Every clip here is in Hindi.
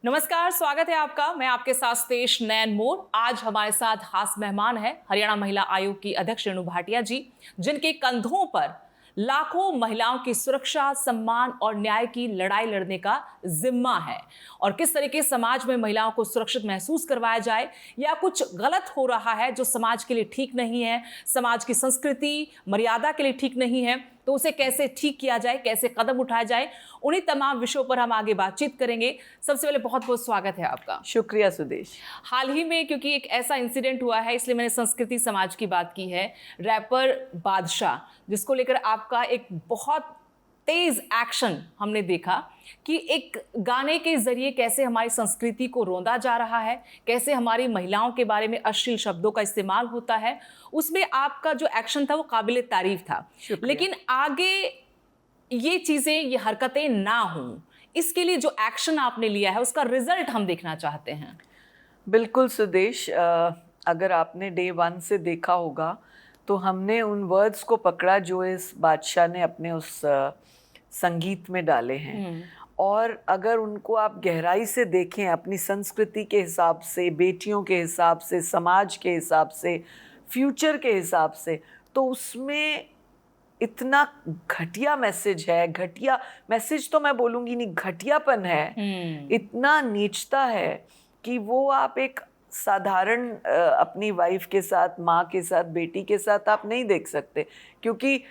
नमस्कार, स्वागत है आपका। मैं आपके साथ स्टेश नैन मोर। आज हमारे साथ खास मेहमान है हरियाणा महिला आयोग की अध्यक्ष रेणु भाटिया जी, जिनके कंधों पर लाखों महिलाओं की सुरक्षा, सम्मान और न्याय की लड़ाई लड़ने का जिम्मा है। और किस तरीके समाज में महिलाओं को सुरक्षित महसूस करवाया जाए या कुछ गलत हो रहा है जो समाज के लिए ठीक नहीं है, समाज की संस्कृति मर्यादा के लिए ठीक नहीं है, तो उसे कैसे ठीक किया जाए, कैसे कदम उठाया जाए, उन्हीं तमाम विषयों पर हम आगे बातचीत करेंगे। सबसे पहले बहुत बहुत स्वागत है आपका। शुक्रिया सुदेश। हाल ही में क्योंकि एक ऐसा इंसिडेंट हुआ है, इसलिए मैंने संस्कृति समाज की बात की है। रैपर बादशाह, जिसको लेकर आपका एक बहुत तेज एक्शन हमने देखा कि एक गाने के जरिए कैसे हमारी संस्कृति को रोंदा जा रहा है, कैसे हमारी महिलाओं के बारे में अश्लील शब्दों का इस्तेमाल होता है। उसमें आपका जो एक्शन था वो काबिले तारीफ था, लेकिन आगे ये चीजें, ये हरकतें ना हों, इसके लिए जो एक्शन आपने लिया है उसका रिजल्ट हम देखना चाहते हैं। बिल्कुल सुदेश, अगर आपने डे 1 से देखा होगा तो हमने उन वर्ड्स को पकड़ा जो इस बादशाह ने अपने उस संगीत में डाले हैं। और अगर उनको आप गहराई से देखें, अपनी संस्कृति के हिसाब से, बेटियों के हिसाब से, समाज के हिसाब से, फ्यूचर के हिसाब से, तो उसमें इतना घटिया मैसेज है। घटिया मैसेज तो मैं बोलूँगी नहीं, घटियापन है, इतना नीचता है कि वो आप एक साधारण अपनी वाइफ के साथ, माँ के साथ, बेटी के साथ आप नहीं देख सकते, क्योंकि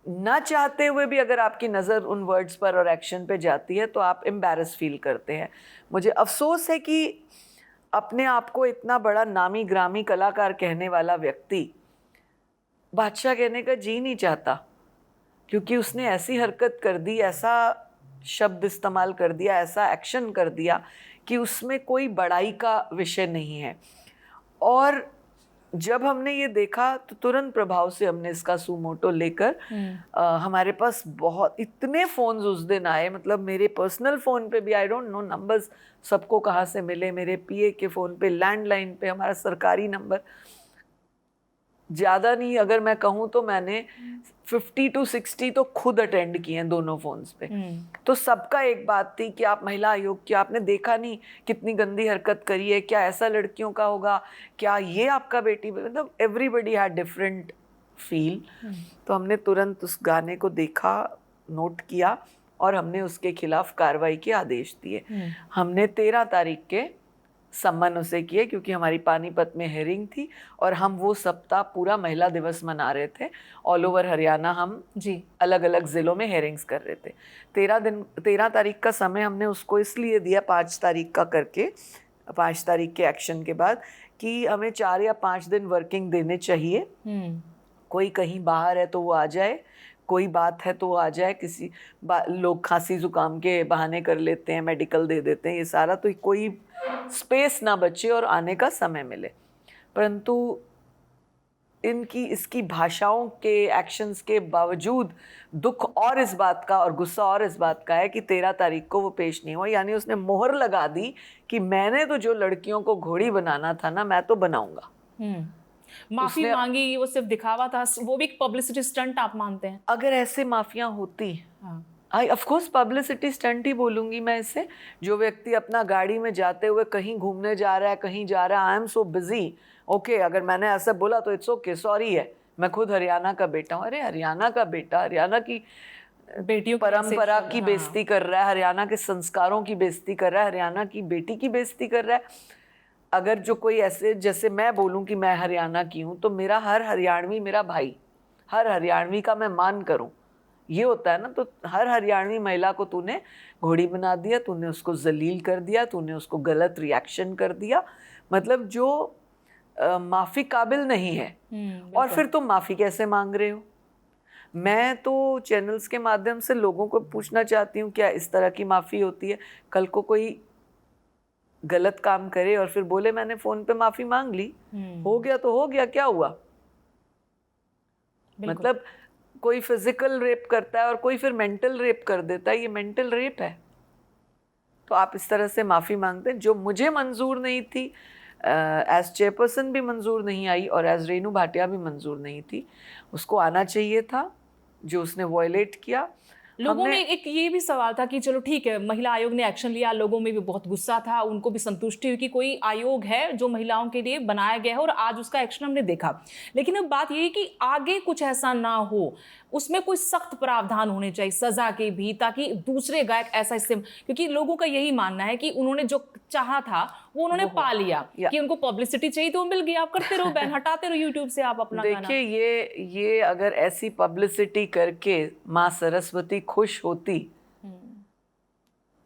ना चाहते हुए भी अगर आपकी नज़र उन वर्ड्स पर और एक्शन पे जाती है तो आप एम्बैरस फील करते हैं। मुझे अफसोस है कि अपने आप को इतना बड़ा नामी ग्रामी कलाकार कहने वाला व्यक्ति बादशाह कहने का जी नहीं चाहता, क्योंकि उसने ऐसी हरकत कर दी, ऐसा शब्द इस्तेमाल कर दिया, ऐसा एक्शन कर दिया कि उसमें कोई बड़ाई का विषय नहीं है। और जब हमने ये देखा तो तुरंत प्रभाव से हमने इसका सुमोटो लेकर हमारे पास बहुत इतने फ़ोन्स उस दिन आए, मतलब मेरे पर्सनल फ़ोन पे भी, आई डोंट नो नंबर्स सबको कहाँ से मिले, मेरे पीए के फ़ोन पे, लैंडलाइन पे, हमारा सरकारी नंबर, ज़्यादा नहीं अगर मैं कहूँ तो मैंने 50 to 60 तो खुद अटेंड किए हैं दोनों फोन्स पे। तो सबका एक बात थी कि आप महिला आयोग की, आपने देखा नहीं कितनी गंदी हरकत करी है, क्या ऐसा लड़कियों का होगा, क्या ये आपका बेटी, मतलब एवरीबडी हैड डिफरेंट फील। तो हमने तुरंत उस गाने को देखा, नोट किया और हमने उसके खिलाफ कार्रवाई के आदेश दिए। हमने 13 तारीख के सम्मन उसे किए, क्योंकि हमारी पानीपत में हेयरिंग थी और हम वो सप्ताह पूरा महिला दिवस मना रहे थे। ऑल ओवर हरियाणा हम अलग अलग ज़िलों में हेयरिंग्स कर रहे थे। 13 तारीख का समय हमने उसको इसलिए दिया 5 तारीख का करके, 5 तारीख के एक्शन के बाद, कि हमें 4 या 5 दिन वर्किंग देने चाहिए। कोई कहीं बाहर है तो वो आ जाए, कोई बात है तो वो आ जाए, किसी लोग खांसी जुकाम के बहाने कर लेते हैं, मेडिकल दे देते हैं, ये सारा, तो कोई स्पेस ना बचे और आने का समय मिले। परंतु इसकी भाषाओं के, एक्शंस के बावजूद दुख और इस बात का और गुस्सा और इस बात का है कि 13 तारीख को वो पेश नहीं हुआ। यानी उसने मोहर लगा दी कि मैंने तो जो लड़कियों को घोड़ी बनाना था ना, मैं तो बनाऊंगा। माफी मांगी, वो सिर्फ दिखावा था, वो भी एक पब्लिसिटी स्टंट आप मानते हैं? अगर ऐसे माफियां होती, आई ऑफ कोर्स पब्लिसिटी स्टंट ही बोलूंगी मैं इसे। जो व्यक्ति अपना गाड़ी में जाते हुए कहीं घूमने जा रहा है, कहीं जा रहा है, I am so busy, okay, अगर मैंने ऐसा बोला तो इट्स ओके, सॉरी है, मैं खुद हरियाणा का बेटा हूँ। अरे हरियाणा का बेटा हरियाणा की बेटियों परंपरा की बेइज्जती कर रहा है, हरियाणा के संस्कारों की बेइज्जती कर रहा है, हरियाणा की बेटी की बेइज्जती कर रहा है। अगर जो कोई ऐसे, जैसे मैं बोलूँ कि मैं हरियाणा की हूँ, तो मेरा हर हरियाणवी मेरा भाई, हर हरियाणवी का मैं मान करूँ, ये होता है ना। तो हर हरियाणवी महिला को तूने घोड़ी बना दिया, तूने उसको जलील कर दिया, तूने उसको गलत रिएक्शन कर दिया, मतलब जो माफ़ी काबिल नहीं है। और फिर तुम माफ़ी कैसे मांग रहे हो? मैं तो चैनल्स के माध्यम से लोगों को पूछना चाहती हूँ, क्या इस तरह की माफ़ी होती है? कल को कोई गलत काम करे और फिर बोले मैंने फ़ोन पे माफ़ी मांग ली, हो गया तो हो गया, क्या हुआ? मतलब कोई फिजिकल रेप करता है और कोई फिर मेंटल रेप कर देता है, ये मेंटल रेप है। तो आप इस तरह से माफ़ी मांगते हैं, जो मुझे मंजूर नहीं थी, एज चेयरपर्सन भी मंजूर नहीं आई और एज रेणु भाटिया भी मंजूर नहीं थी। उसको आना चाहिए था, जो उसने वॉयलेट किया। लोगों में एक ये भी सवाल था कि चलो ठीक है, महिला आयोग ने एक्शन लिया, लोगों में भी बहुत गुस्सा था, उनको भी संतुष्टि हुई कि कोई आयोग है जो महिलाओं के लिए बनाया गया है और आज उसका एक्शन हमने देखा। लेकिन अब बात ये है कि आगे कुछ ऐसा ना हो, उसमें कोई सख्त प्रावधान होने चाहिए, सजा के भी, ताकि दूसरे गायक ऐसा इससे, क्योंकि लोगों का यही मानना है कि उन्होंने जो चाहा था वो उन्होंने पा लिया, कि उनको पब्लिसिटी चाहिए तो मिल गई, आप करते रहो बैन, हटाते रहो यूट्यूब से आप अपना गाना। देखिए ये अगर ऐसी पब्लिसिटी करके माँ सरस्वती खुश होती,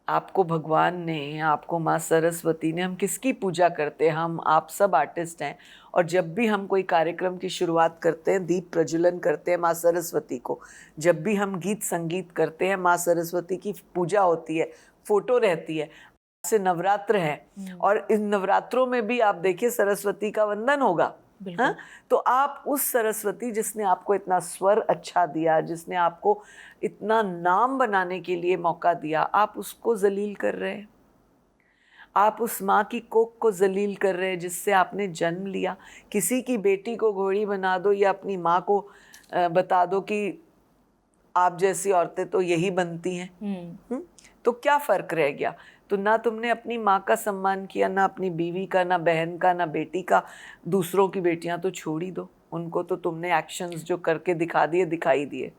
आपको भगवान ने, आपको माँ सरस्वती ने, हम किसकी पूजा करते हैं? हम आप सब आर्टिस्ट हैं, और जब भी हम कोई कार्यक्रम की शुरुआत करते हैं, दीप प्रज्वलन करते हैं माँ सरस्वती को, जब भी हम गीत संगीत करते हैं माँ सरस्वती की पूजा होती है, फोटो रहती है। से नवरात्र है और इन नवरात्रों में भी आप देखिए सरस्वती का वंदन होगा। हाँ? तो आप उस सरस्वती जिसने आपको इतना स्वर अच्छा दिया, जिसने आपको इतना नाम बनाने के लिए मौका दिया, आप उसको जलील कर रहे हैं। आप उस माँ की कोख को जलील कर रहे हैं जिससे आपने जन्म लिया। किसी की बेटी को घोड़ी बना दो या अपनी माँ को बता दो कि आप जैसी औरतें तो यही बनती हैं। तो क्या फर्क रह गया? तो ना तुमने अपनी माँ का सम्मान किया, ना अपनी बीवी का, ना बहन का, ना बेटी का। दूसरों की बेटियां तो छोड़ ही दो, उनको तो तुमने एक्शंस जो करके दिखा दिए, दिखाई दिए।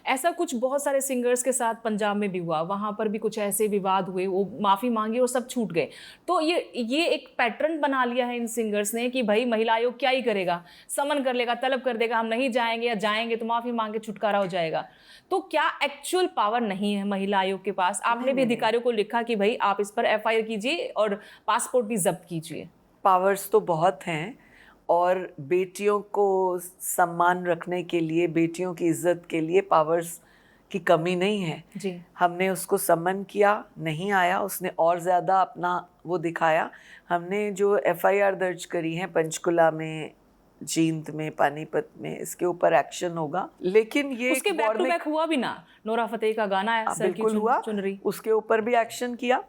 ऐसा कुछ बहुत सारे सिंगर्स के साथ पंजाब में भी हुआ, वहां पर भी कुछ ऐसे विवाद हुए, वो माफी मांगी और सब छूट गए। तो ये एक पैटर्न बना लिया है इन सिंगर्स ने कि भाई महिला आयोग क्या ही करेगा, समन कर लेगा, तलब कर देगा, हम नहीं जाएंगे, या जाएंगे तो माफी मांग के छुटकारा हो जाएगा। तो क्या एक्चुअल पावर नहीं है महिला आयोग के पास? आपने भी अधिकारियों को लिखा कि भाई आप इस पर एफआईआर कीजिए और पासपोर्ट भी जब्त कीजिए। पावर्स तो बहुत हैं, और बेटियों को सम्मान रखने के लिए, बेटियों की इज्जत के लिए पावर्स की कमी नहीं है जी। हमने उसको समन किया, नहीं आया, उसने और ज़्यादा अपना वो दिखाया। हमने जो एफआईआर दर्ज करी है पंचकुला में, जींद में, पानीपत में, इसके ऊपर एक्शन होगा। लेकिन ये उसके बैक टू बैक हुआ भी ना, नोरा फतेही का गाना है सर की हुआ, चुनरी, उसके ऊपर भी एक्शन किया।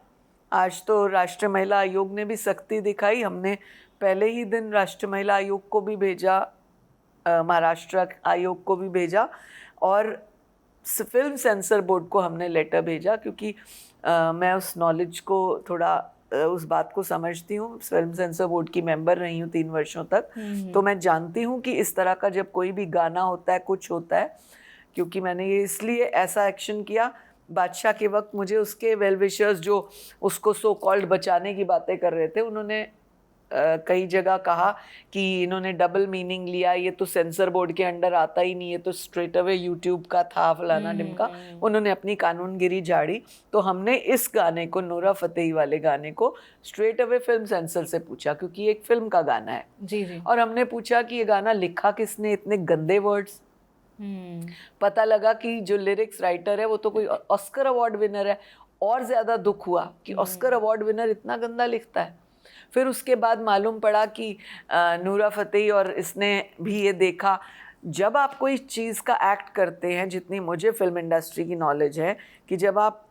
आज तो राष्ट्रीय महिला आयोग ने भी सख्ती दिखाई। हमने पहले ही दिन राष्ट्रीय महिला आयोग को भी भेजा, महाराष्ट्र आयोग को भी भेजा, और फिल्म सेंसर बोर्ड को हमने लेटर भेजा, क्योंकि मैं उस नॉलेज को थोड़ा उस बात को समझती हूँ। फिल्म सेंसर बोर्ड की मेंबर रही हूँ 3 वर्षों तक, तो मैं जानती हूँ कि इस तरह का जब कोई भी गाना होता है, कुछ होता है, क्योंकि मैंने ये इसलिए ऐसा एक्शन किया। बादशाह के वक्त मुझे उसके वेल विशर्स जो उसको सो कॉल्ड बचाने की बातें कर रहे थे, उन्होंने कई जगह कहा कि इन्होंने डबल मीनिंग लिया, ये तो सेंसर बोर्ड के अंडर आता ही नहीं, ये तो स्ट्रेट अवे यूट्यूब का था, फलाना ढिमका। उन्होंने अपनी कानूनगिरी झाड़ी। तो हमने इस गाने को, नोरा फतेही वाले गाने को, स्ट्रेट अवे फिल्म सेंसर से पूछा, क्योंकि ये एक फिल्म का गाना है। जी। और हमने पूछा कि ये गाना लिखा किसने, इतने गंदे वर्ड्स। पता लगा कि जो लिरिक्स राइटर है वो तो कोई ऑस्कर अवार्ड विनर है। और ज्यादा दुख हुआ कि ऑस्कर अवार्ड विनर इतना गंदा लिखता है। फिर उसके बाद मालूम पड़ा कि नूरा फतेही और इसने भी ये देखा, जब आप कोई चीज़ का एक्ट करते हैं, जितनी मुझे फिल्म इंडस्ट्री की नॉलेज है, कि जब आप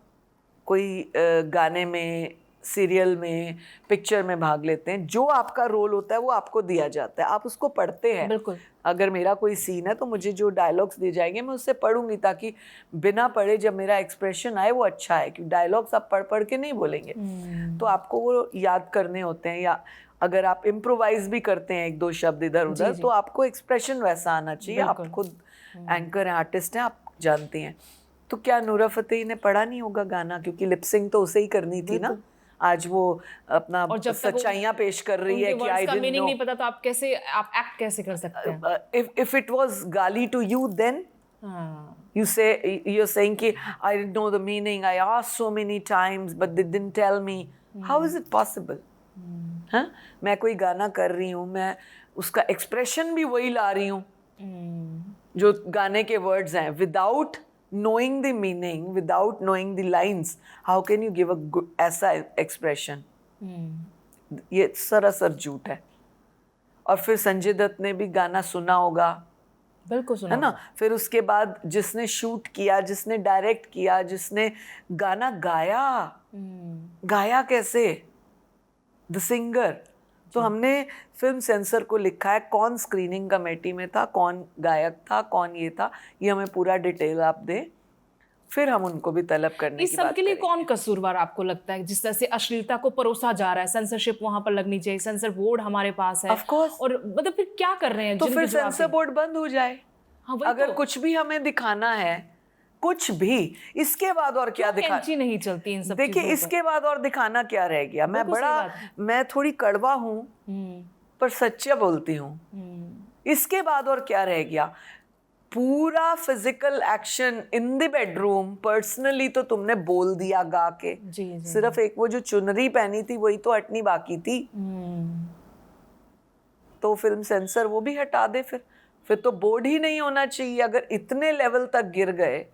कोई गाने में, सीरियल में, पिक्चर में भाग लेते हैं, जो आपका रोल होता है वो आपको दिया जाता है, आप उसको पढ़ते हैं। बिल्कुल। अगर मेरा कोई सीन है तो मुझे जो डायलॉग्स दिए जाएंगे मैं उससे पढ़ूंगी, ताकि बिना पढ़े जब मेरा एक्सप्रेशन आए वो अच्छा है, क्योंकि डायलॉग्स आप पढ़ पढ़ के नहीं बोलेंगे। तो आपको वो याद करने होते हैं, या अगर आप इम्प्रोवाइज भी करते हैं 1-2 शब्द इधर उधर, तो आपको एक्सप्रेशन वैसा आना चाहिए। आप खुद एंकर हैं, आर्टिस्ट हैं, आप जानती हैं। तो क्या नूरा फतेही ने पढ़ा नहीं होगा गाना? क्योंकि लिपसिंग तो उसे ही करनी थी ना। आज वो अपना सच्चाइयाँ पेश कर रही है कि आई डिडंट नो। मीनिंग नहीं पता तो आप एक्ट कैसे कर सकते हैं? If it was गाली to you, then you're saying कि I didn't know the meaning, I asked so many times but they didn't tell me. How is it possible? हाँ, मैं कोई गाना कर रही हूँ, मैं उसका एक्सप्रेशन भी वही ला रही हूँ जो गाने के वर्ड्स हैं, without knowing the meaning, without knowing the lines, how can you give a good ऐसा expression? ये सरासर झूठ है। और फिर संजय दत्त ने भी गाना सुना होगा, बिल्कुल सुना है ना। फिर उसके बाद जिसने शूट किया, जिसने डायरेक्ट किया, जिसने गाना गाया, गाया कैसे? The singer. तो हमने फिल्म सेंसर को लिखा है कौन स्क्रीनिंग कमेटी में था, कौन गायक था, कौन ये था, ये हमें पूरा डिटेल आप दें। फिर हम उनको भी तलब करने इस की सब बात के लिए करेंगे। कौन कसूरवार आपको लगता है? जिस तरह से अश्लीलता को परोसा जा रहा है, सेंसरशिप वहां पर लगनी चाहिए, सेंसर बोर्ड हमारे पास है, Of course. और मतलब फिर क्या कर रहे हैं? तो जिनके फिर जवाब सेंसर बोर्ड बंद हो जाए। हाँ, वही अगर तो। कुछ भी हमें दिखाना है, कुछ भी, इसके बाद और क्या दिखा, कैंची नहीं चलती इन सब देखिए चीजों इसके बाद और दिखाना क्या रह गया। मैं बिल्कुल सही बड़ा, बात है। मैं थोड़ी कड़वा हूँ हम्म, पर सच्चा बोलती हूँ। इसके बाद और क्या रह गया? पूरा physical action in the bedroom personally तो तुमने बोल दिया गा के। जी जी। सिर्फ एक वो जो चुनरी पहनी थी वही तो हटनी बाकी थी। तो फिल्म सेंसर वो भी हटा दे। फिर तो बोर्ड ही नहीं होना चाहिए। अगर इतने लेवल तक गिर गए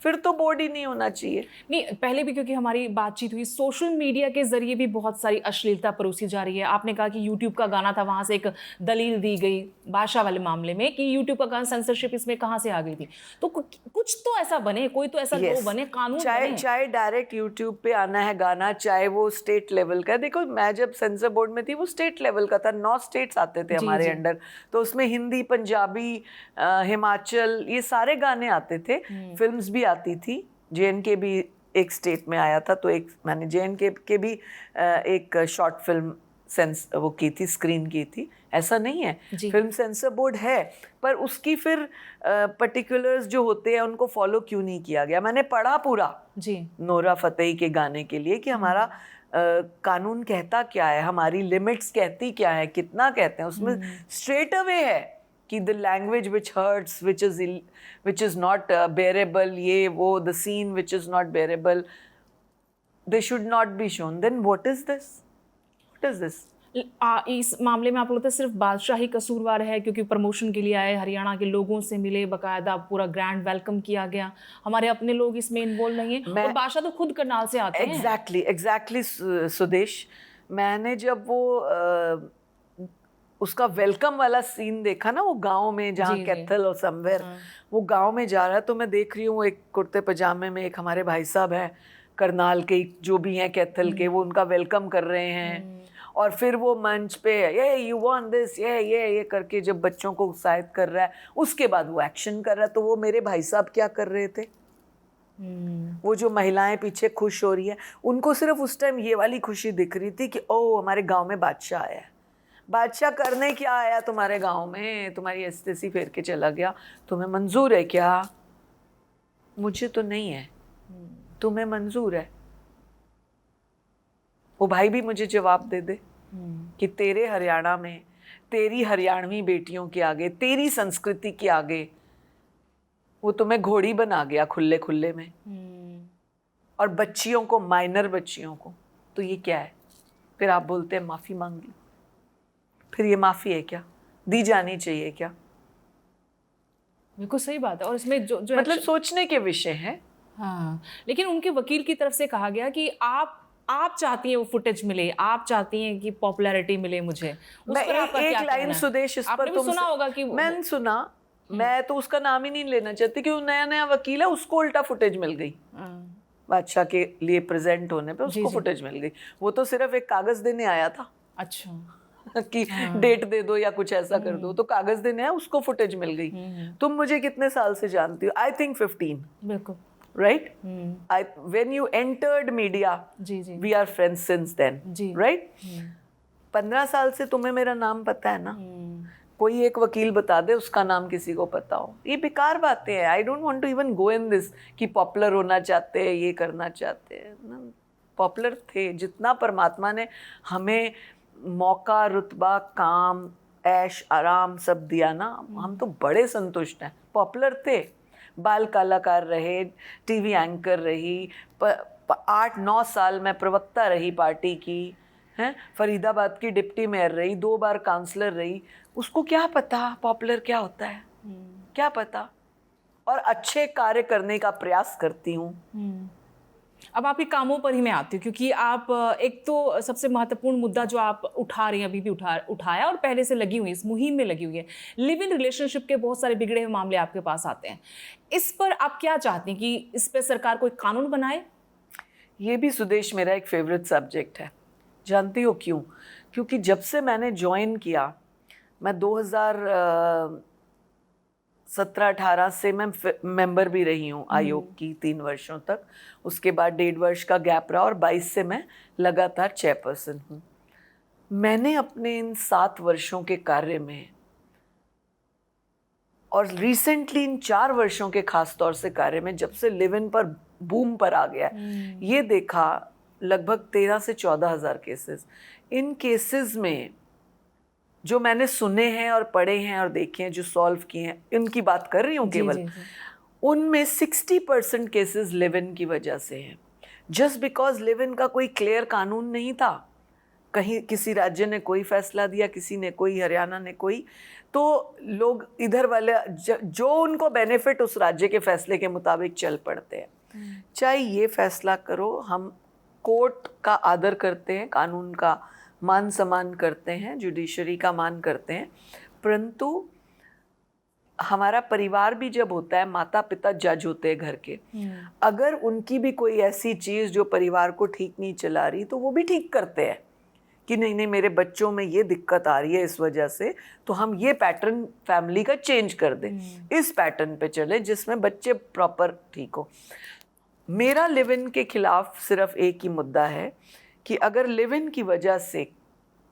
फिर तो बोर्ड ही नहीं होना चाहिए। नहीं, पहले भी क्योंकि हमारी बातचीत हुई, सोशल मीडिया के जरिए भी बहुत सारी अश्लीलता परोसी जा रही है। आपने कहा कि यूट्यूब का गाना था, वहां से एक दलील दी गई बादशाह वाले मामले में कि यूट्यूब का गाना सेंसरशिप इसमें कहां से आ गई थी। तो कुछ तो ऐसा बने, कोई तो ऐसा Yes. लो बने, कानून चाहे बने। चाहे डायरेक्ट यूट्यूब पे आना है गाना, चाहे वो स्टेट लेवल का। देखो मैं जब सेंसर बोर्ड में थी वो स्टेट लेवल का था, 9 स्टेट्स आते थे जी, हमारे जी। अंडर। तो उसमें हिंदी, पंजाबी, हिमाचल, ये सारे गाने आते थे। फिल्म्स भी आती थी। JNK भी एक स्टेट में आया था, तो एक मैंने JNK के भी एक शॉर्ट फिल्म सेंस वो की थी, स्क्रीन की थी। ऐसा नहीं है, फिल्म सेंसर बोर्ड है, पर उसकी फिर पर्टिकुलर्स जो होते हैं उनको फॉलो क्यों नहीं किया गया। मैंने पढ़ा पूरा जी नोरा फतेही के गाने के लिए कि हमारा कानून कहता क्या है, हमारी लिमिट्स कहती क्या है, कितना कहते हैं। उसमें स्ट्रेट अवे है कि the language which hurts, which is not bearable, ये वो, the scene which is not bearable, they should not be shown. Then what is this, what is this? इस मामले में आप लोग तो सिर्फ बादशाह ही कसूरवार है, क्योंकि प्रमोशन के लिए आए, हरियाणा के लोगों से मिले, बकायदा पूरा ग्रैंड वेलकम किया गया, हमारे अपने लोग इसमें इन्वॉल्व नहीं है। और बादशाह तो खुद करनाल से आते हैं। एग्जैक्टली सुदेश, मैंने जब वो उसका वेलकम वाला सीन देखा ना, वो गांव में जहाँ कैथल और समवेयर, वो गांव में जा रहा है, तो मैं देख रही हूँ एक कुर्ते पजामे में एक हमारे भाई साहब हैं करनाल के, जो भी हैं कैथल के, वो उनका वेलकम कर रहे हैं। और फिर वो मंच पे ये यू वांट दिस, ये करके जब बच्चों को उत्साहित कर रहा है, उसके बाद वो एक्शन कर रहा है। तो वो मेरे भाई साहब क्या कर रहे थे? वो जो महिलाएं पीछे खुश हो रही है, उनको सिर्फ उस टाइम ये वाली खुशी दिख रही थी कि ओ हमारे गांव में बादशाह आया है। बादशाह करने क्या आया तुम्हारे गांव में? तुम्हारी एस्तेसी फेर के चला गया। तुम्हें मंजूर है क्या? मुझे तो नहीं है, तुम्हें मंजूर है? वो भाई भी मुझे जवाब दे दे कि तेरे हरियाणा में, तेरी हरियाणवी बेटियों के आगे, तेरी संस्कृति के आगे वो तुम्हें घोड़ी बना गया खुले खुले में, और बच्चियों को, माइनर बच्चियों को। तो ये क्या है? फिर आप बोलते हैं माफी मांग ली। फिर ये माफी है क्या? दी जानी चाहिए क्या? बिल्कुल सही बात है। और इसमें जो मतलब सोचने के विषय है। हाँ, लेकिन उनके वकील की तरफ से कहा गया कि आप चाहती हैं वो फुटेज मिले, आप चाहती हैं कि पॉपुलैरिटी मिले मुझे। मैं एक लाइन सुदेश इस पर सुना होगा कि मैंने सुना, मैं तो उसका नाम ही नहीं लेना चाहती कि वो नया वकील है, उसको उल्टा फुटेज मिल गई बादशाह के लिए प्रेजेंट होने पे, उसको फुटेज मिल गई। वो तो सिर्फ एक कागज देने आया था। अच्छा कि डेट दे दो या कुछ ऐसा कर दो, तो कागज देने आया, उसको फुटेज मिल गई। तुम मुझे कितने साल से जानती हो? I think 15। बिल्कुल right. when you entered media, we are friends since then, right? 15 साल से तुम्हें मेरा नाम पता है ना? कोई एक वकील बता दे उसका नाम किसी को पता हो। ये बेकार बातें हैं। I don't want to even go in this कि पॉपुलर होना चाहते हैं, ये करना चाहते हैं। पॉपुलर थे जितना परमात्मा ने हमें मौका, रुतबा, काम, ऐश आराम सब दिया ना, हम तो बड़े संतुष्ट हैं। पॉपुलर थे, बाल कलाकार रहे, टीवी एंकर रही, 8-9 साल मैं प्रवक्ता रही पार्टी की, हैं, फरीदाबाद की डिप्टी मेयर रही, 2 बार काउंसलर रही। उसको क्या पता पॉपुलर क्या होता है? क्या पता? और अच्छे कार्य करने का प्रयास करती हूँ। अब आपके कामों पर ही मैं आती हूँ, क्योंकि आप एक तो सबसे महत्वपूर्ण मुद्दा जो आप उठा रही हैं, अभी भी उठाया और पहले से लगी हुई, इस मुहिम में लगी हुई है, लिव इन रिलेशनशिप के बहुत सारे बिगड़े हुए मामले आपके पास आते हैं। इस पर आप क्या चाहती हैं कि इस पर सरकार कोई कानून बनाए? ये भी सुदेश मेरा एक फेवरेट सब्जेक्ट है। जानती हो क्यों? क्योंकि जब से मैंने ज्वाइन किया, मैं 17-18 से मैं मेंबर भी रही हूँ आयोग की 3 वर्षों तक। उसके बाद 1.5 वर्ष का गैप रहा और 22 से मैं लगातार चेयरपर्सन हूँ। मैंने अपने इन 7 वर्षों के कार्य में और रिसेंटली इन 4 वर्षों के खास तौर से कार्य में, जब से लिव इन पर बूम पर आ गया, ये देखा लगभग 13 से 14 हज़ार केसेस। इन केसेस में जो मैंने सुने हैं और पढ़े हैं और देखे हैं, जो सॉल्व किए हैं, इनकी बात कर रही हूँ केवल, उनमें 60% केसेस लिव इन की वजह से हैं। जस्ट बिकॉज लिव इन का कोई क्लियर कानून नहीं था, कहीं किसी राज्य ने कोई फैसला दिया, किसी ने कोई, हरियाणा ने कोई, तो लोग इधर वाले जो उनको बेनिफिट उस राज्य के फैसले के मुताबिक चल पड़ते हैं। चाहे ये फैसला करो, हम कोर्ट का आदर करते हैं, कानून का मान सम्मान करते हैं, जुडिशरी का मान करते हैं, परंतु हमारा परिवार भी जब होता है, माता पिता जज होते हैं घर के, अगर उनकी भी कोई ऐसी चीज़ जो परिवार को ठीक नहीं चला रही, तो वो भी ठीक करते हैं कि नहीं नहीं, मेरे बच्चों में ये दिक्कत आ रही है इस वजह से, तो हम ये पैटर्न फैमिली का चेंज कर दें, इस पैटर्न पे चले जिसमें बच्चे प्रॉपर ठीक हो। मेरा लिव इन के खिलाफ सिर्फ एक ही मुद्दा है कि अगर लिव इन की वजह से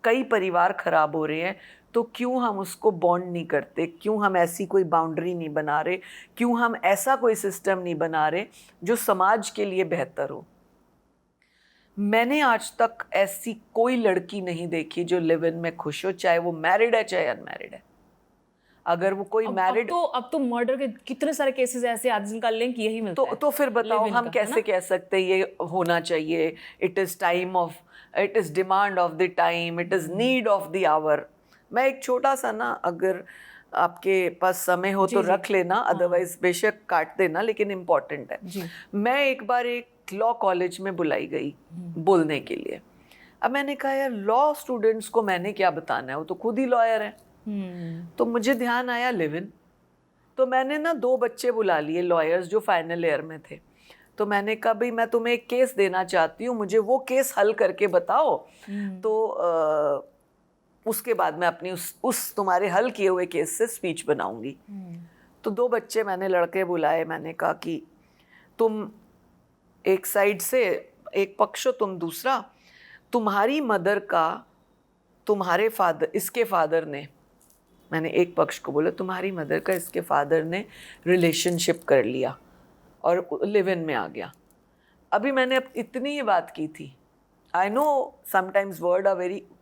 कई परिवार खराब हो रहे हैं, तो क्यों हम उसको बॉन्ड नहीं करते, क्यों हम ऐसी कोई बाउंड्री नहीं बना रहे, क्यों हम ऐसा कोई सिस्टम नहीं बना रहे जो समाज के लिए बेहतर हो। मैंने आज तक ऐसी कोई लड़की नहीं देखी जो लिव इन में खुश हो, चाहे वो मैरिड है चाहे अनमैरिड है। अगर वो कोई मैरिड, अब तो मर्डर के कितने सारे केसेस ऐसे आते हैं जिनका लिंक यही मिलता है। तो फिर बताओ हम कैसे कह सकते हैं ये होना चाहिए, it is time of, it is demand of the time, it is need of the hour. मैं एक छोटा सा ना, अगर आपके पास समय हो तो रख लेना, अदरवाइज बेशक काट देना, लेकिन इम्पॉर्टेंट है। मैं एक बार एक लॉ कॉलेज में बुलाई गई बोलने के लिए। अब मैंने कहा यार, लॉ स्टूडेंट्स को मैंने क्या बताना है, वो तो खुद ही लॉयर है। तो मुझे ध्यान आया लिव इन, तो मैंने ना 2 बच्चे बुला लिए लॉयर्स जो फाइनल ईयर में थे। तो मैंने कहा भाई मैं तुम्हें एक केस देना चाहती हूँ, मुझे वो केस हल करके बताओ, तो उसके बाद मैं अपनी उस तुम्हारे हल किए हुए केस से स्पीच बनाऊंगी। तो 2 बच्चे मैंने लड़के बुलाए, मैंने कहा कि तुम एक साइड से एक पक्ष हो, तुम दूसरा, तुम्हारी मदर का तुम्हारे फादर, इसके फादर ने, मैंने एक पक्ष को बोला, तुम्हारी मदर का इसके फादर ने रिलेशनशिप कर लिया और लिव इन में आ गया। अभी मैंने इतनी ही बात की थी। I know sometimes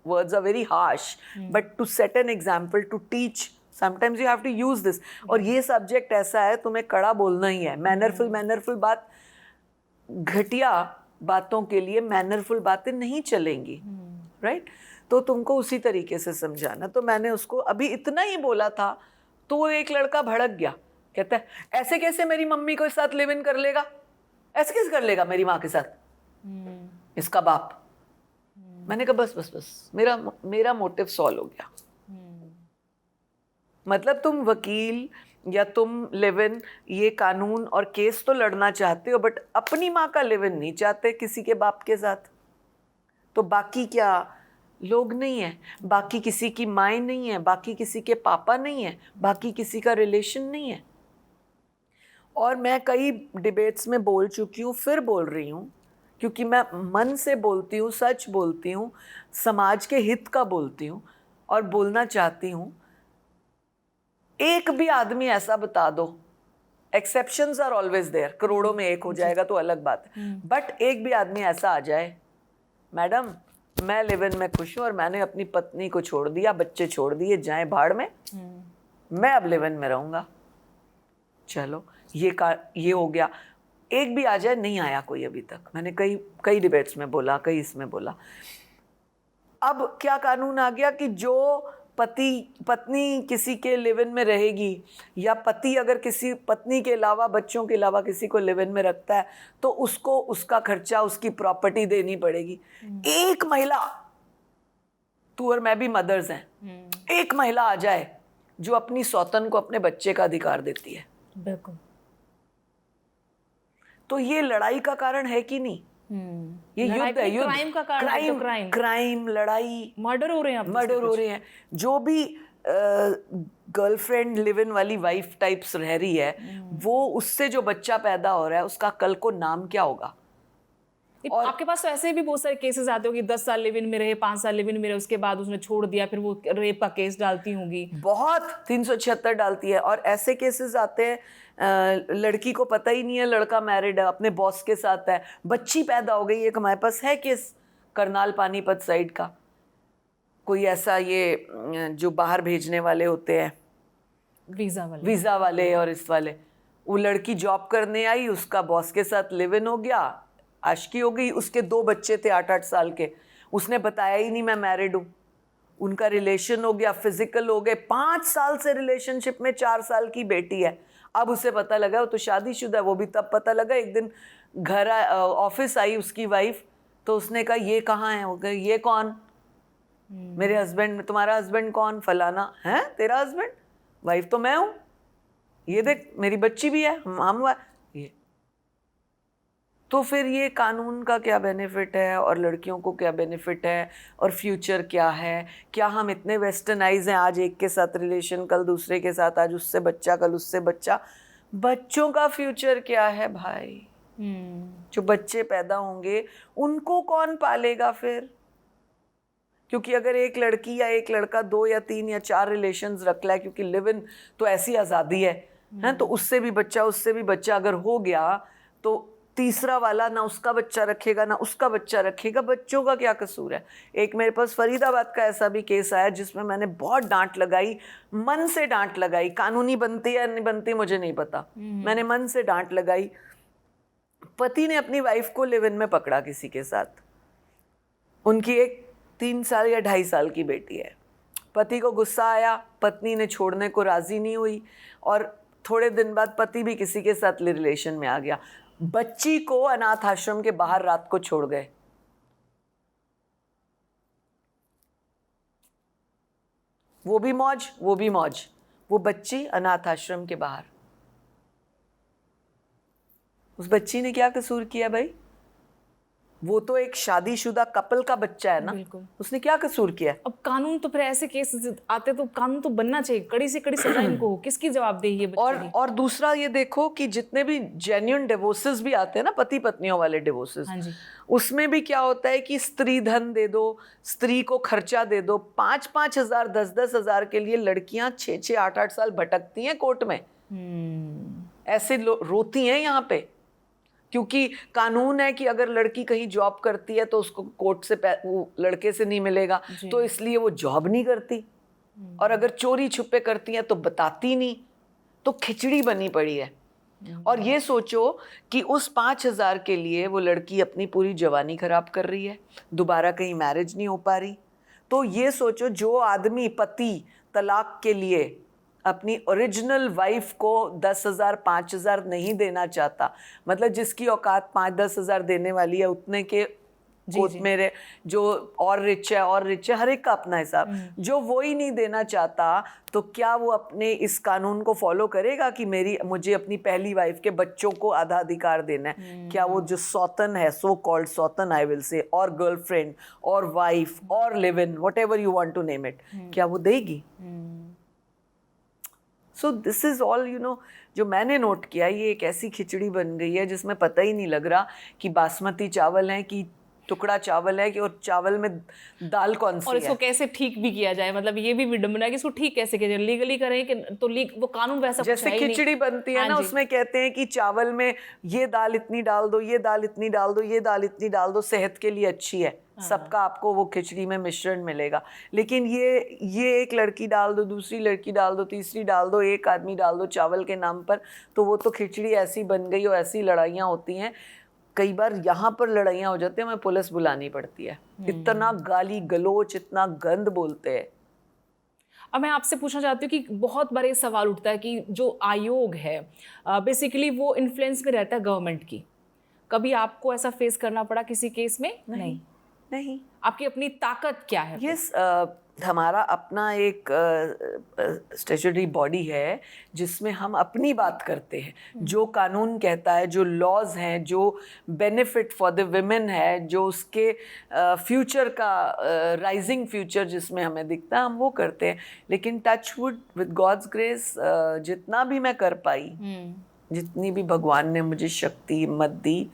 words are very harsh, but to set an example, to teach, sometimes you have to use this. और ये सब्जेक्ट ऐसा है, तुम्हें कड़ा बोलना ही है। मैनरफुल बात, घटिया बातों के लिए मैनरफुल बातें नहीं चलेंगी, राइट? तो तुमको उसी तरीके से समझाना। तो मैंने उसको अभी इतना ही बोला था, तो वो एक लड़का भड़क गया, कहता है ऐसे कैसे मेरी मम्मी को साथ लिव इन कर लेगा, ऐसे कैसे कर लेगा मेरी माँ के साथ, इसका बाप। मैंने कहा बस मेरा मोटिव सॉल्व हो गया। मतलब तुम वकील या तुम लिव इन, ये कानून और केस तो लड़ना चाहते हो, बट अपनी माँ का लिव इन नहीं चाहते किसी के बाप के साथ। तो बाकी क्या लोग नहीं है, बाकी किसी की माँ नहीं है, बाकी किसी के पापा नहीं है, बाकी किसी का रिलेशन नहीं है। और मैं कई डिबेट्स में बोल चुकी हूँ, फिर बोल रही हूँ, क्योंकि मैं मन से बोलती हूँ, सच बोलती हूँ, समाज के हित का बोलती हूँ और बोलना चाहती हूँ। एक भी आदमी ऐसा बता दो, एक्सेप्शंस आर ऑलवेज देयर, करोड़ों में एक हो जाएगा तो अलग बात है, बट एक भी आदमी ऐसा आ जाए, मैडम मैं लिव इन में खुश हूँ और मैंने अपनी पत्नी को छोड़ दिया, बच्चे छोड़ दिए, जाएं भाड़ में, मैं अब लिव इन में रहूँगा, चलो ये हो गया। एक भी आ जाए, नहीं आया कोई अभी तक। मैंने कई डिबेट्स में बोला, कई इसमें बोला। अब क्या कानून आ गया कि जो पत्नी किसी के लिव इन में रहेगी, या पति अगर किसी पत्नी के अलावा, बच्चों के अलावा किसी को लिव इन में रखता है, तो उसको उसका खर्चा, उसकी प्रॉपर्टी देनी पड़ेगी। एक महिला, तू और मैं भी मदर्स हैं, एक महिला आ जाए जो अपनी सौतन को अपने बच्चे का अधिकार देती है, बिल्कुल, तो ये लड़ाई का कारण है कि नहीं? ये युद्ध है, युद्ध, क्राइम का कारण है, क्राइम, लड़ाई, मर्डर हो रहे हैं, जो भी गर्लफ्रेंड लिव इन वाली वाइफ टाइप्स रह रही है, वो उससे जो बच्चा पैदा हो रहा है उसका कल को नाम क्या होगा? और आपके पास तो ऐसे भी बहुत सारे केसेस आते हो कि 10 साल लिव इन में रहे, 5 साल लिव इन में रहे, उसके बाद उसने छोड़ दिया, फिर वो रेप का केस डालती होंगी। बहुत 376 डालती है। और ऐसे केसेस आते हैं लड़की को पता ही नहीं है लड़का मैरिड है, अपने बॉस के साथ है, बच्ची पैदा हो गई। एक हमारे पास है केस करनाल पानीपत साइड का, कोई ऐसा ये जो बाहर भेजने वाले होते हैं, वीजा वाले और इस वाले, वो लड़की जॉब करने आई, उसका बॉस के साथ लिव इन हो गया, आशिकी हो गई, उसके 2 बच्चे थे 8-8 साल के, उसने बताया ही नहीं मैं मैरिड हूँ, उनका रिलेशन हो गया, फिजिकल हो गए, 5 साल से रिलेशनशिप में, 4 साल की बेटी है। अब उसे पता लगा, वो तो शादीशुदा है, वो भी तब पता लगा, एक दिन घर ऑफिस आई उसकी वाइफ, तो उसने कहा ये कहाँ है? वो कहा ये कौन? मेरे हस्बैंड, तुम्हारा हस्बैंड कौन? फलाना है तेरा हस्बैंड, वाइफ तो मैं हूँ, ये देख मेरी बच्ची भी है, हम ये। तो फिर ये कानून का क्या बेनिफिट है और लड़कियों को क्या बेनिफिट है और फ्यूचर क्या है? क्या हम इतने वेस्टर्नाइज हैं, आज एक के साथ रिलेशन, कल दूसरे के साथ, आज उससे बच्चा, कल उससे बच्चा। बच्चों का फ्यूचर क्या है भाई? जो बच्चे पैदा होंगे उनको कौन पालेगा फिर? क्योंकि अगर एक लड़की या एक लड़का 2 या 3 या 4 रिलेशंस रख ले, क्योंकि लिव इन तो ऐसी आज़ादी है, तो उससे भी बच्चा अगर हो गया तो तीसरा वाला ना उसका बच्चा रखेगा ना उसका बच्चा रखेगा। बच्चों का क्या कसूर है? एक मेरे पास फरीदाबाद का ऐसा भी केस आया जिसमें मैंने बहुत डांट लगाई, मन से डांट लगाई, कानूनी बनती या नहीं बनती मुझे नहीं पता, मैंने मन से डांट लगाई। पति ने अपनी वाइफ को लिव इन में पकड़ा किसी के साथ, उनकी एक 3 साल या 2.5 साल की बेटी है। पति को गुस्सा आया, पत्नी ने छोड़ने को राजी नहीं हुई, और थोड़े दिन बाद पति भी किसी के साथ रिलेशन में आ गया। बच्ची को अनाथ आश्रम के बाहर रात को छोड़ गए। वो भी मौज, वो बच्ची अनाथ आश्रम के बाहर। उस बच्ची ने क्या कसूर किया भाई? वो तो एक शादीशुदा कपल का बच्चा है ना, उसने क्या कसूर किया? अब कानून तो फिर ऐसे केस आते तो कानून तो बनना चाहिए, कड़ी से कड़ी सजा इनको हो, किसकी जवाबदेही है बच्चे की? और दूसरा ये देखो कि जितने भी जेन्युइन डिवोर्सेस भी आते हैं ना, पति पत्नियों वाले डिवोर्सेस, उसमें भी क्या होता है कि स्त्री धन दे दो, स्त्री को खर्चा दे दो, 5-5 हजार 10-10 हजार के लिए लड़कियां 6-6 8-8 साल भटकती हैं कोर्ट में, ऐसे रोती हैं यहाँ पे, क्योंकि कानून है कि अगर लड़की कहीं जॉब करती है तो उसको कोर्ट से वो लड़के से नहीं मिलेगा, तो इसलिए वो जॉब नहीं करती, और अगर चोरी छुपे करती है तो बताती नहीं, तो खिचड़ी बनी पड़ी है। और ये सोचो कि उस 5,000 के लिए वो लड़की अपनी पूरी जवानी खराब कर रही है, दोबारा कहीं मैरिज नहीं हो पा रही। तो ये सोचो, जो आदमी पति तलाक के लिए अपनी ओरिजिनल वाइफ को 10,000 5,000 नहीं देना चाहता, मतलब जिसकी औकात 5-10 हजार देने वाली है उतने के कोर्ट मेरे, जो और रिच है हर एक का अपना हिसाब, जो वो ही नहीं देना चाहता, तो क्या वो अपने इस कानून को फॉलो करेगा कि मुझे अपनी पहली वाइफ के बच्चों को आधा अधिकार देना है? क्या वो जो सौतन है, so called Sautan I will say, और गर्लफ्रेंड और वाइफ और live in, whatever you want to name it, क्या वो देगी? सो दिस इज ऑल, जो मैंने नोट किया, ये एक ऐसी खिचड़ी बन गई है जिसमें पता ही नहीं लग रहा कि बासमती चावल है कि टुकड़ा चावल है, कि और चावल में दाल कौन सी है, और इसको कैसे ठीक भी किया जाए। मतलब ये भी विडंबना है कि इसको ठीक कैसे किया जाए, लीगली करें कि तो वो कानून वैसा जैसे खिचड़ी बनती है ना, उसमें कहते हैं कि चावल में ये दाल इतनी डाल दो, ये दाल इतनी डाल दो, ये दाल इतनी डाल दो, सेहत के लिए अच्छी है, सबका आपको वो खिचड़ी में मिश्रण मिलेगा। लेकिन ये एक लड़की डाल दो, दूसरी लड़की डाल दो, तीसरी डाल दो, एक आदमी डाल दो चावल के नाम पर, तो वो तो खिचड़ी ऐसी बन गई, और ऐसी लड़ाइयाँ होती हैं। कई बार यहाँ पर लड़ाइयाँ हो जाती है, हमें पुलिस बुलानी पड़ती है, इतना गाली गलोच, इतना गंद बोलते हैं। अब मैं आपसे पूछना चाहती हूँ कि बहुत बार ये सवाल उठता है कि जो आयोग है बेसिकली वो इन्फ्लुएंस में रहता है गवर्नमेंट की, कभी आपको ऐसा फेस करना पड़ा किसी केस में? नहीं। आपकी अपनी ताकत क्या है? यस, हमारा अपना एक स्टैट्यूटरी बॉडी है जिसमें हम अपनी बात करते हैं, जो कानून कहता है, जो लॉज हैं, जो बेनिफिट फॉर द विमेन है, जो उसके फ्यूचर का राइजिंग फ्यूचर जिसमें हमें दिखता है, हम वो करते हैं। लेकिन touch wood, with God's grace, जितना भी मैं कर पाई, जितनी भी भगवान ने मुझे शक्ति हिम्मत दी,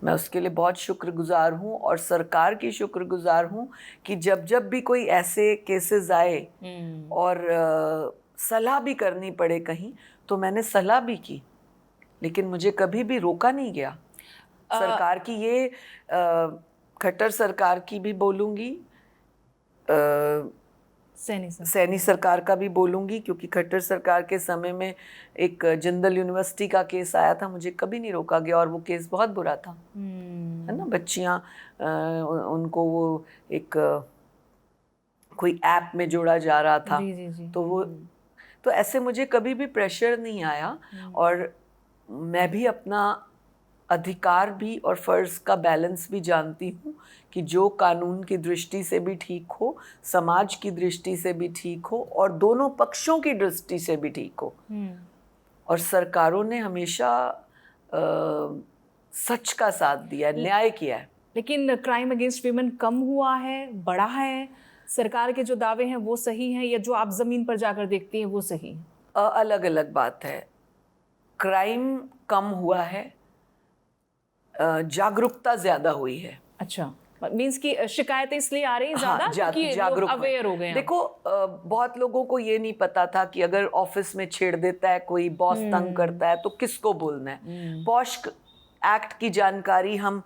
मैं उसके लिए बहुत शुक्रगुजार हूँ। और सरकार की शुक्रगुजार हूँ कि जब जब भी कोई ऐसे केसेस आए और सलाह भी करनी पड़े कहीं, तो मैंने सलाह भी की, लेकिन मुझे कभी भी रोका नहीं गया। सरकार की ये खट्टर सरकार की भी बोलूँगी, सैनी सरकार का भी बोलूँगी, क्योंकि खट्टर सरकार के समय में एक जिंदल यूनिवर्सिटी का केस आया था, मुझे कभी नहीं रोका गया, और वो केस बहुत बुरा था, है ना। बच्चियाँ उनको वो एक कोई ऐप में जोड़ा जा रहा था, जी। तो वो तो ऐसे मुझे कभी भी प्रेशर नहीं आया, और मैं भी अपना अधिकार भी और फ़र्ज़ का बैलेंस भी जानती हूँ कि जो कानून की दृष्टि से भी ठीक हो, समाज की दृष्टि से भी ठीक हो, और दोनों पक्षों की दृष्टि से भी ठीक हो। और सरकारों ने हमेशा सच का साथ दिया, न्याय किया है। लेकिन क्राइम अगेंस्ट वीमेन कम हुआ है, बढ़ा है? सरकार के जो दावे हैं वो सही हैं, या जो आप ज़मीन पर जाकर देखती हैं वो सही है? अलग अलग बात है। क्राइम कम हुआ है, जागरूकता ज़्यादा हुई है। अच्छा, मीन्स कि शिकायतें इसलिए आ रही हैं ज़्यादा क्योंकि लोग अवेयर हो गए हैं। देखो, बहुत लोगों को ये नहीं पता था कि अगर ऑफिस में छेड़ देता है कोई, बॉस तंग करता है, तो किसको बोलना है। पॉश एक्ट की जानकारी हम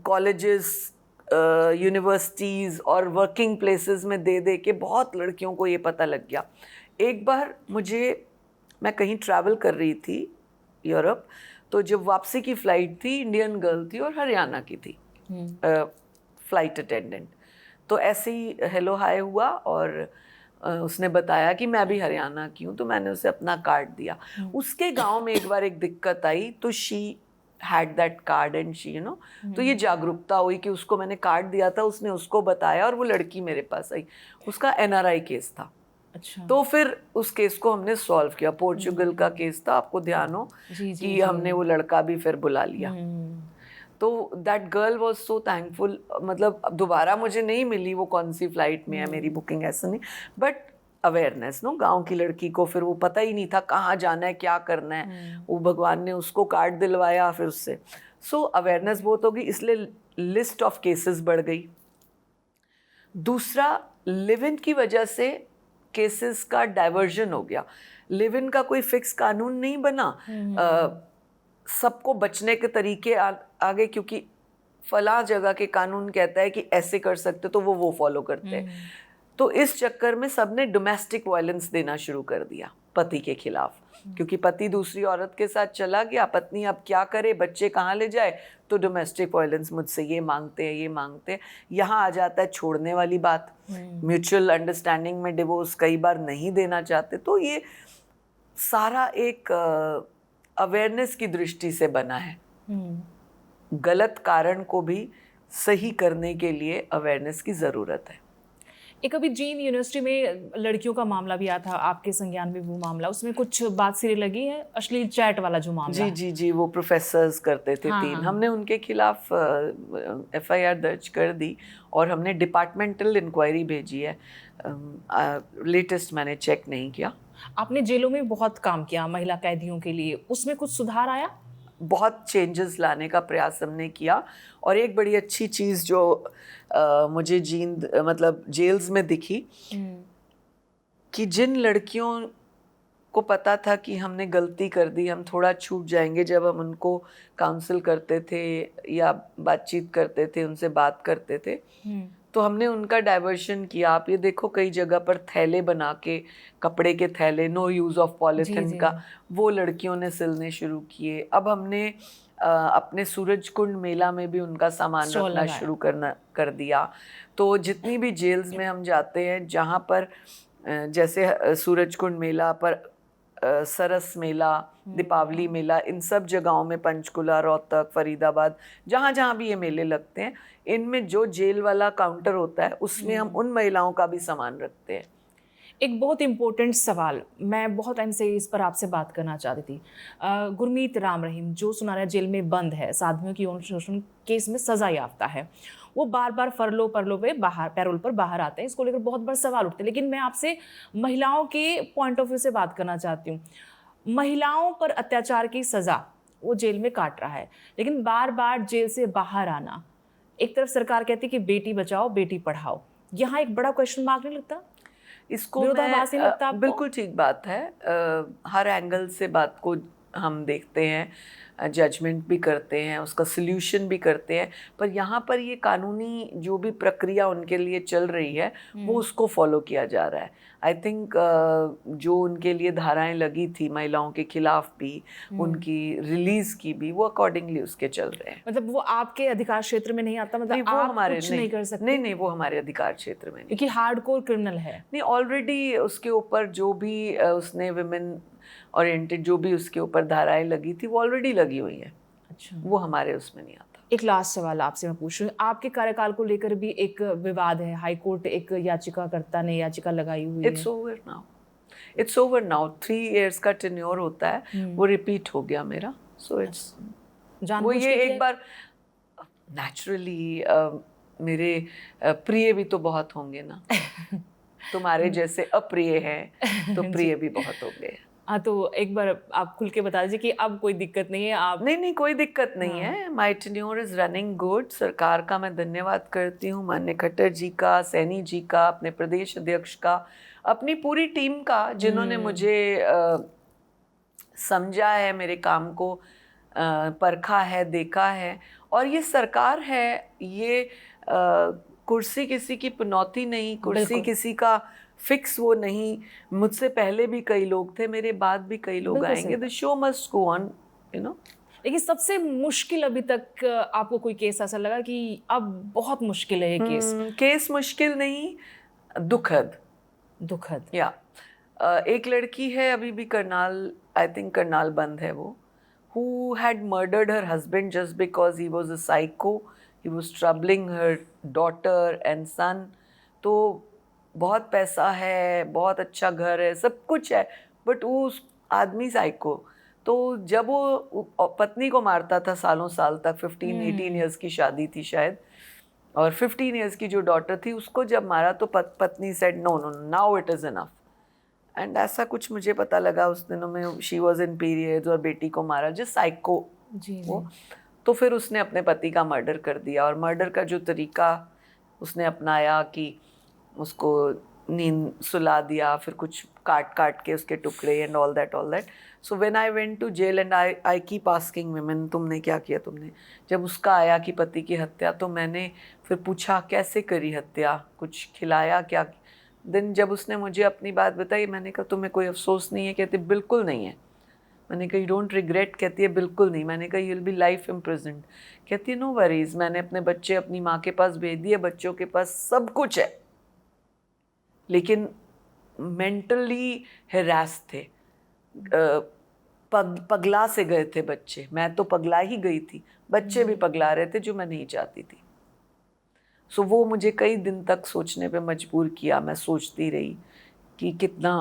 कॉलेजेस, यूनिवर्सिटीज़ और वर्किंग प्लेसेस में दे दे के बहुत लड़कियों को ये पता लग गया। एक बार मैं कहीं ट्रैवल कर रही थी यूरोप, तो जब वापसी की फ़्लाइट थी, इंडियन गर्ल थी और हरियाणा की थी, फ़्लाइट अटेंडेंट। तो ऐसे ही हेलो हाय हुआ, और उसने बताया कि मैं भी हरियाणा की हूँ, तो मैंने उसे अपना कार्ड दिया। उसके गांव में एक बार एक दिक्कत आई, तो she had that card and she तो ये जागरूकता हुई कि उसको मैंने कार्ड दिया था, उसने उसको बताया, और वो लड़की मेरे पास आई। उसका NRI केस था। अच्छा। तो फिर उस केस को हमने सॉल्व किया। पोर्चुगल का केस था, आपको ध्यान हो कि हमने वो लड़का भी फिर बुला लिया। तो that girl was so thankful. मतलब दोबारा मुझे नहीं मिली, वो कौन सी फ्लाइट में है, मेरी बुकिंग ऐसा नहीं, बट अवेयरनेस गांव की लड़की को फिर वो पता ही नहीं था कहाँ जाना है, क्या करना है। वो भगवान ने उसको कार्ड दिलवाया फिर उससे। सो अवेयरनेस बहुत होगी, इसलिए लिस्ट ऑफ केसेस बढ़ गई। दूसरा, लिव इन की वजह से केसेस का डाइवर्जन हो गया। लिव इन का कोई फिक्स कानून नहीं बना, सबको बचने के तरीके आ गए, क्योंकि फला जगह के कानून कहता है कि ऐसे कर सकते, तो वो फॉलो करते हैं। तो इस चक्कर में सबने डोमेस्टिक वायलेंस देना शुरू कर दिया पति के खिलाफ, क्योंकि पति दूसरी औरत के साथ चला गया, पत्नी अब क्या करे, बच्चे कहाँ ले जाए, तो डोमेस्टिक वायलेंस, मुझसे ये मांगते हैं, ये मांगते हैं। यहाँ आ जाता है छोड़ने वाली बात, म्यूचुअल अंडरस्टैंडिंग में डिवोर्स कई बार नहीं देना चाहते। तो ये सारा एक अवेयरनेस की दृष्टि से बना है। गलत कारण को भी सही करने के लिए अवेयरनेस की ज़रूरत है। एक अभी जीन यूनिवर्सिटी में लड़कियों का मामला भी आया था, आपके संज्ञान में वो मामला, उसमें कुछ बात सिरे लगी है, अश्लील चैट वाला जो मामला जी जी जी, वो प्रोफेसर्स करते थे। हाँ, 3 हमने उनके खिलाफ FIR दर्ज कर दी, और हमने डिपार्टमेंटल इंक्वायरी भेजी है। लेटेस्ट मैंने चेक नहीं किया। आपने जेलों में बहुत काम किया महिला कैदियों के लिए, उसमें कुछ सुधार आया? बहुत चेंजेस लाने का प्रयास हमने किया, और एक बड़ी अच्छी चीज़ जो मुझे मतलब जेल्स में दिखी, कि जिन लड़कियों को पता था कि हमने गलती कर दी, हम थोड़ा छूट जाएंगे, जब हम उनको काउंसिल करते थे या बातचीत करते थे, उनसे बात करते थे, तो हमने उनका डाइवर्शन किया। आप ये देखो, कई जगह पर थैले बना के, कपड़े के थैले, नो यूज़ ऑफ पॉलीथिन का, वो लड़कियों ने सिलने शुरू किए। अब हमने अपने सूरजकुंड मेला में भी उनका सामान रखना शुरू कर दिया। तो जितनी भी जेल्स में हम जाते हैं, जहाँ पर जैसे सूरजकुंड मेला पर सरस मेला, दीपावली मेला, इन सब जगहों में, पंचकुला, रोहतक, फरीदाबाद, जहाँ जहाँ भी ये मेले लगते हैं, इनमें जो जेल वाला काउंटर होता है उसमें हम उन महिलाओं का भी सामान रखते हैं। एक बहुत इम्पोर्टेंट सवाल, मैं बहुत टाइम से इस पर आपसे बात करना चाहती थी। गुरमीत राम रहीम जो सुनारिया जेल में बंद है, साध्वियों की यौन शोषण केस में सजा याफ्ता है, वो बार बार पैरोल पर बाहर आते हैं। इसको लेकर बहुत बड़ा सवाल उठते हैं। लेकिन मैं आपसे महिलाओं के पॉइंट ऑफ व्यू से बात करना चाहती हूँ। महिलाओं पर अत्याचार की सजा वो जेल में काट रहा है, लेकिन बार बार जेल से बाहर आना, एक तरफ सरकार कहती है कि बेटी बचाओ बेटी पढ़ाओ, यहाँ एक बड़ा क्वेश्चन मार्क नहीं लगता? इसको विरोधाभास नहीं लगता आपको? बिल्कुल ठीक बात है। हर एंगल से बात को हम देखते हैं, जजमेंट भी करते हैं, उसका सल्यूशन भी करते हैं, पर यहाँ पर ये कानूनी जो भी प्रक्रिया उनके लिए चल रही है वो उसको फॉलो किया जा रहा है। आई थिंक जो उनके लिए धाराएं लगी थी महिलाओं के खिलाफ भी, उनकी रिलीज की भी, वो अकॉर्डिंगली उसके चल रहे हैं। मतलब वो आपके अधिकार क्षेत्र में नहीं आता? मतलब नहीं, वो आप हमारे कुछ नहीं कर सकते? नहीं, वो हमारे अधिकार क्षेत्र में नहीं, क्योंकि हार्डकोर क्रिमिनल है। नहीं, ऑलरेडी उसके ऊपर जो भी उसने विमेन ओरिएंटेड जो भी उसके ऊपर धाराएं लगी थी वो ऑलरेडी लगी हुई है। अच्छा, वो हमारे उसमें नहीं आता। एक लास्ट सवाल आपसे मैं पूछ रही हूँ, आपके कार्यकाल को लेकर भी एक विवाद है, हाई कोर्ट एक याचिकाकर्ता ने याचिका लगाई हुई है। इट्स ओवर नाउ 3 इयर्स का टेन्योर होता है, वो रिपीट हो गया मेरा। सो इट्स वो ये एक बार नेचुरली मेरे प्रिय भी तो बहुत होंगे ना। तुम्हारे जैसे अप्रिय हैं तो प्रिय भी बहुत होंगे। हाँ, तो एक बार आप खुल के बता दीजिए कि अब कोई दिक्कत नहीं है। आप नहीं, कोई दिक्कत नहीं है। My tenure is running good. सरकार का मैं धन्यवाद करती हूँ, माननीय खट्टर जी का, सैनी जी का, अपने प्रदेश अध्यक्ष का, अपनी पूरी टीम का, जिन्होंने मुझे समझा है, मेरे काम को परखा है, देखा है। और ये सरकार है, ये कुर्सी किसी की पनौती नहीं, कुर्सी किसी का फिक्स वो नहीं। मुझसे पहले भी कई लोग थे, मेरे बाद भी कई लोग आएंगे। The show must go on, you know. लेकिन सबसे मुश्किल अभी तक आपको कोई केस ऐसा लगा कि अब बहुत मुश्किल है ये केस? केस मुश्किल नहीं, दुखद। या एक लड़की है अभी भी करनाल, आई थिंक करनाल बंद है वो, who had murdered her husband just because he was a psycho. He was troubling her daughter and son. तो बहुत पैसा है, बहुत अच्छा घर है, सब कुछ है, बट वो उस आदमी साइको। तो जब वो पत्नी को मारता था सालों साल तक, 15-18 इयर्स की शादी थी शायद, और 15 इयर्स की जो डॉटर थी उसको जब मारा तो पत्नी said no, now it is enough. And ऐसा कुछ मुझे पता लगा उस दिनों में, शी वॉज इन पीरियड्स, और बेटी को मारा, जिस साइको वो। तो फिर उसने अपने पति का मर्डर कर दिया, और मर्डर का जो तरीका उसने अपनाया कि उसको नींद सुला दिया, फिर कुछ काट के उसके टुकड़े, and all that. So when I went to jail and I keep asking women, तुमने क्या किया? तुमने जब उसका आया कि पति की हत्या, तो मैंने फिर पूछा कैसे करी हत्या, कुछ खिलाया क्या? दिन जब उसने मुझे अपनी बात बताई, मैंने कहा तुम्हें कोई अफसोस नहीं है? कहती बिल्कुल नहीं है। मैंने कहा यू डोंट रिग्रेट? कहती है बिल्कुल नहीं। मैंने कहा you will be life imprisoned. कहती है नो वरीज, मैंने अपने बच्चे अपनी माँ के पास भेज दिए, बच्चों के पास सब कुछ है, लेकिन मेंटली हैरास थे, पगला से गए थे बच्चे। मैं तो पगला ही गई थी, बच्चे भी पगला रहे थे, जो मैं नहीं चाहती थी। सो वो मुझे कई दिन तक सोचने पे मजबूर किया। मैं सोचती रही कि कितना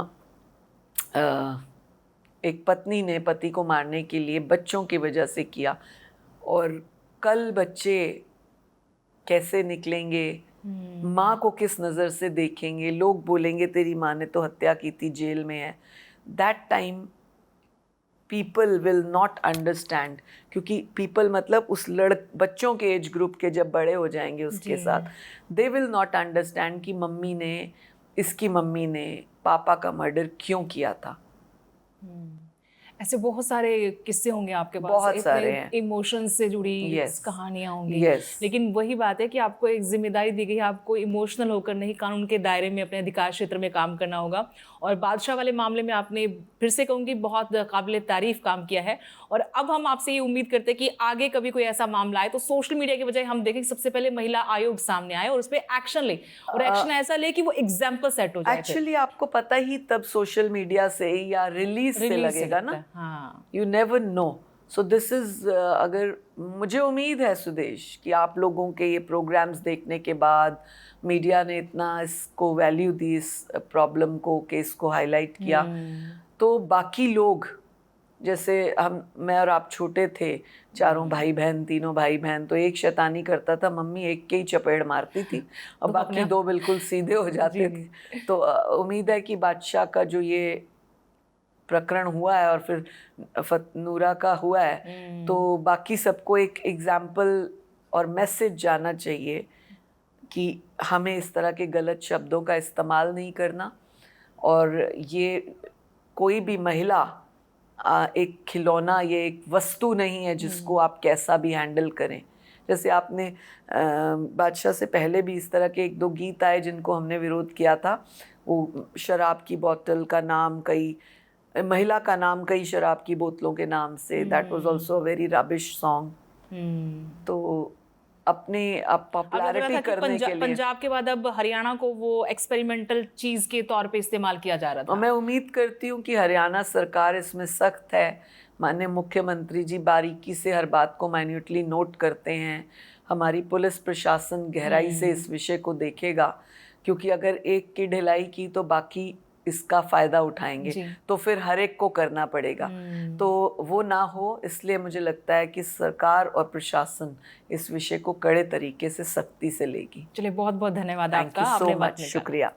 एक पत्नी ने पति को मारने के लिए बच्चों की वजह से किया, और कल बच्चे कैसे निकलेंगे, माँ को किस नज़र से देखेंगे, लोग बोलेंगे तेरी माँ ने तो हत्या की थी, जेल में है। That time people will not understand, क्योंकि पीपल मतलब उस बच्चों के एज ग्रुप के जब बड़े हो जाएंगे उसके साथ, दे विल नॉट अंडरस्टैंड कि इसकी मम्मी ने पापा का मर्डर क्यों किया था। ऐसे बहुत सारे किस्से होंगे आपके पास, बहुत सारे हैं। इमोशन से जुड़ी Yes. कहानियां होंगी। Yes. लेकिन वही बात है कि आपको एक जिम्मेदारी दी गई है, आपको इमोशनल होकर नहीं, कानून के दायरे में अपने अधिकार क्षेत्र में काम करना होगा। और बादशाह वाले मामले में आपने, फिर से कहूँगी, बहुत काबिल तारीफ काम किया है। और अब हम आपसे ये उम्मीद करते हैं कि आगे कभी कोई ऐसा मामला आए तो सोशल मीडिया के बजाय हम देखें कि सबसे पहले महिला आयोग सामने आए और उस पर एक्शन ले, और एक्शन ऐसा ले कि वो एग्जाम्पल सेट हो जाए। एक्चुअली आपको पता ही तब सोशल मीडिया से या रिलीज से लगेगा ना। हाँ, you never know. So this is, अगर मुझे उम्मीद है सुदेश कि आप लोगों के ये प्रोग्राम्स देखने के बाद मीडिया ने इतना इसको वैल्यू दी, इस प्रॉब्लम को, केस को हाईलाइट किया, तो बाकी लोग, जैसे मैं और आप छोटे थे, चारों भाई बहन, तीनों भाई बहन, तो एक शैतानी करता था, मम्मी एक के ही चपेड़ मारती थी और बाकी दो बिल्कुल सीधे हो जाते थे। तो उम्मीद है कि बादशाह का जो ये प्रकरण हुआ है और फिर नूरा का हुआ है, तो बाकी सबको एक एग्जाम्पल और मैसेज जाना चाहिए कि हमें इस तरह के गलत शब्दों का इस्तेमाल नहीं करना। और ये कोई भी महिला एक खिलौना, ये एक वस्तु नहीं है जिसको आप कैसा भी हैंडल करें। जैसे आपने बादशाह से पहले भी इस तरह के एक दो गीत आए जिनको हमने विरोध किया था। वो शराब की बोतल का नाम कई, महिला का नाम कई शराब की बोतलों के नाम से, that was also a very rubbish song. तो अपने पॉपुलैरिटी करने के लिए पंजाब के बाद अब हरियाणा को वो एक्सपेरिमेंटल चीज के तौर पे इस्तेमाल किया जा रहा था। और मैं उम्मीद करती हूँ कि हरियाणा सरकार इसमें सख्त है। माननीय मुख्यमंत्री जी बारीकी से हर बात को माइन्यूटली नोट करते हैं। हमारी पुलिस प्रशासन गहराई से इस विषय को देखेगा, क्योंकि अगर एक की ढिलाई की तो बाकी इसका फायदा उठाएंगे, तो फिर हर एक को करना पड़ेगा। तो वो ना हो, इसलिए मुझे लगता है कि सरकार और प्रशासन इस विषय को कड़े तरीके से सख्ती से लेगी। चलिए, बहुत बहुत धन्यवाद आपका। आपका शुक्रिया।